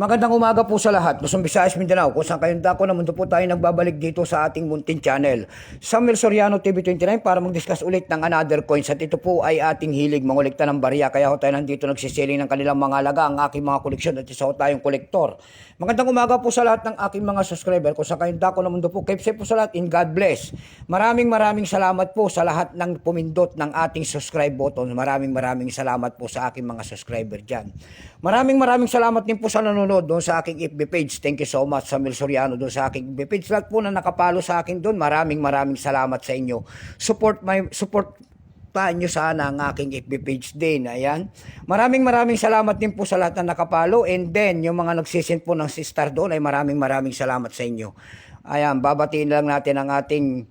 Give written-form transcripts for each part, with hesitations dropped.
Magandang umaga po sa lahat. Luzon, Visayas, Mindanao. Kung saan kayong dako na mundo po tayo nagbabalik dito sa ating munting channel. Samuel Soriano TV29 para mag-discuss ulit ng another coins. At ito po ay ating hilig mangolekta ng barya. Kaya ho tayo nandito nagsisiling ng kanilang mga alaga, ang aking mga koleksyon at isa ho tayong kolektor. Magandang umaga po sa lahat ng aking mga subscriber. Kung saan kayong dako na mundo po, keep safe po sa lahat and God bless. Maraming salamat po sa lahat ng pumindot ng ating subscribe button. Maraming salamat po sa aking mga subscriber dyan. Maraming salamat din po sa nanonood doon sa aking FB page. Thank you so much, Samuel Soriano, doon sa aking FB page. Lahat po na nakapalo sa akin doon, maraming salamat sa inyo. Support nyo sana ang aking FB page din. Ayan. Maraming salamat din po sa lahat na nakapalo. And then, yung mga nagsisend po ng star doon ay maraming salamat sa inyo. Ayan, babatiin lang natin ang ating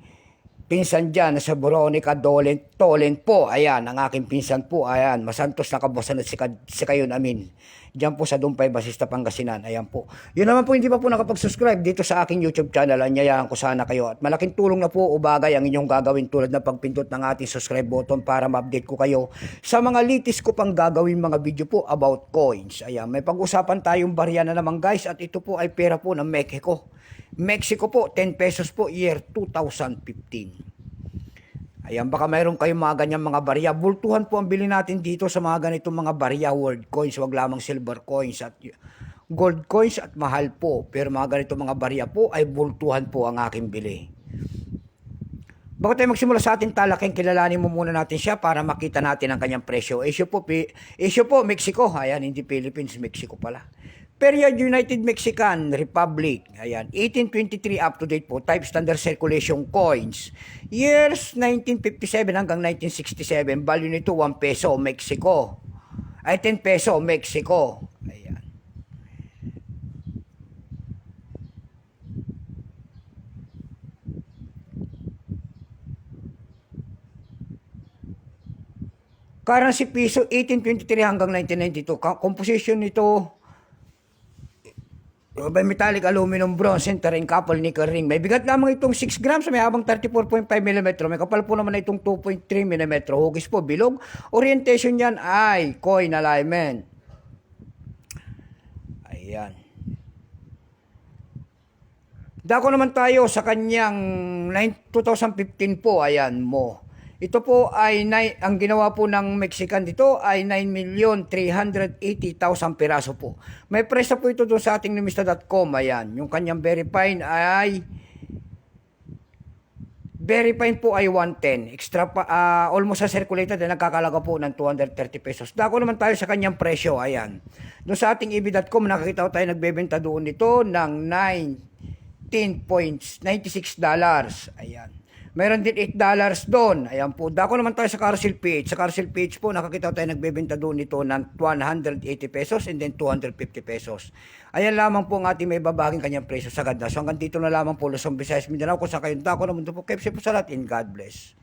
pinsan dyan sa Veronica Tolen po. Ayan, ang aking pinsan po. Ayan, masantos na kabosan at si Kayon Amin. Diyan po sa Dumpay, Basista, Pangasinan. Ayan po. Yun naman po, hindi pa po nakapag-subscribe dito sa aking YouTube channel. Anyayahan ko sana kayo. At malaking tulong na po o bagay ang inyong gagawin tulad ng pagpindot ng ating subscribe button para ma-update ko kayo sa mga latest ko pang gagawin mga video po about coins. Ayan, may pag-usapan tayong barya na naman guys. At ito po ay pera po ng Mexico. Mexico po, 10 pesos po, year 2015. Ayan, baka mayroon kayong mga ganyang mga barya. Bultuhan po ang bili natin dito sa mga ganitong mga barya, world coins, wag lamang silver coins at gold coins at mahal po. Pero mga ganitong mga barya po ay bultuhan po ang aking bili. Bago tayo magsimula sa ating talakay, kilalanin mo muna natin siya para makita natin ang kanyang presyo. Issue po, Mexico. Ayan, hindi Philippines, Mexico pala. Period United Mexican Republic. Ayan, 1823 up to date po. Type standard circulation coins. Years 1957 hanggang 1967. Value nito 1 peso, Mexico. Ay 10 peso, Mexico. Ayan. Currency piso 1823 hanggang 1992. Composition nito by metallic, aluminum, bronze, centering, couple, nickel ring. May bigat lamang itong 6 grams, may habang 34.5 mm. May kapal po naman na itong 2.3 mm. Hugis po, bilog. Orientation yan ay coin alignment. Ayan. Dako naman tayo sa kanyang 2015 po. Ayan mo. Ito po ay ang ginawa po ng Mexican dito ay 9,380,000 piraso po. May presyo po ito doon sa ating numista.com. Ayan, yung kanyang very fine po ay 110. Extra pa, almost sa circulated na nagkakalaga po ng 230 pesos. Dako naman tayo sa kanyang presyo. Ayan. Doon sa ating ebi.com nakakita tayo nagbebenta doon nito ng $19.96. Ayan. Mayroon din $8 doon. Ayan po. Dako naman tayo sa Carousel page. Sa Carousel page po, nakakita tayo nagbebenta doon nito ng 180 pesos and then 250 pesos. Ayan lamang po ang ating may babaging kanyang presyo sa ganda. So hanggang dito na lamang po, Luzon, Visayas, Mindanao. Kung saan kayong dako naman doon po, keep safe po sa lahat and God bless.